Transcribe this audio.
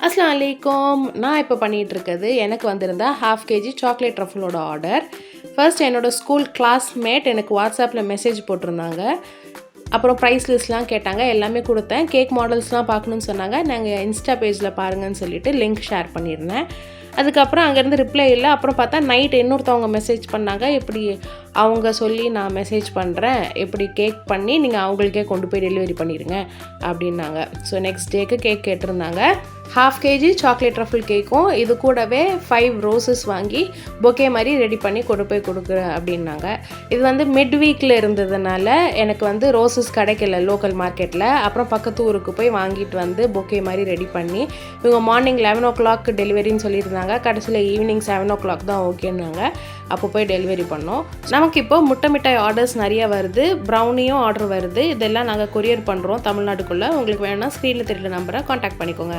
அஸ்ஸலாமு அலைக்கும். நான் இப்போ பண்ணிகிட்ருக்கிறது எனக்கு வந்திருந்த 1/2 kg சாக்லேட் ட்ரஃபிளோட ஆர்டர். ஃபர்ஸ்ட் என்னோடய ஸ்கூல் கிளாஸ்மேட் எனக்கு வாட்ஸ்அப்பில் மெசேஜ் போட்டிருந்தாங்க. அப்புறம் ப்ரைஸ் லிஸ்ட்லாம் கேட்டாங்க, எல்லாமே கொடுத்தேன். கேக் மாடல்ஸ்லாம் பார்க்கணுன்னு சொன்னாங்க. நாங்கள் இன்ஸ்டா பேஜில் பாருங்கன்னு சொல்லிவிட்டு லிங்க் ஷேர் பண்ணியிருந்தேன். அதுக்கப்புறம் அங்கேருந்து ரிப்ளை இல்லை. அப்புறம் பார்த்தா நைட் இன்னொருத்தவங்க மெசேஜ் பண்ணாங்க, இப்படி அவங்க சொல்லி நான் மெசேஜ் பண்ணுறேன், இப்படி கேக் பண்ணி நீங்கள் அவங்களுக்கே கொண்டு போய் டெலிவரி பண்ணிடுங்க அப்படின்னாங்க. ஸோ நெக்ஸ்ட் டேக்கு கேக் கேட்டிருந்தாங்க. 1/2 kg சாக்லேட் ட்ரஃபிள் கேக்கும் இது கூடவே 5 ரோசஸ் வாங்கி பொக்கே மாதிரி ரெடி பண்ணி கொண்டு போய் கொடுக்குறேன் அப்படின்னாங்க. இது வந்து மிட் வீக்கில் இருந்ததுனால எனக்கு வந்து ரோசஸ் கிடைக்கல லோக்கல் மார்க்கெட்டில். அப்புறம் பக்கத்து ஊருக்கு போய் வாங்கிட்டு வந்து பொக்கே மாதிரி ரெடி பண்ணி இவங்க மார்னிங் 11 o'clock டெலிவரின்னு சொல்லியிருந்தாங்க. கடைசியில் ஈவினிங் 7 o'clock தான் ஓகேன்னாங்க. அப்போ போய் டெலிவரி பண்ணோம். நமக்கு இப்போ முட்டை மிட்டாய் ஆர்டர்ஸ் நிறைய வருது, ப்ரௌனியும் ஆர்டர் வருது. இதெல்லாம் நாங்கள் கொரியர் பண்ணுறோம் தமிழ்நாட்டுக்குள்ளே. உங்களுக்கு வேணும்னா ஸ்க்ரீனில் தெரியுற நம்பரை காண்டாக்ட் பண்ணிக்கோங்க.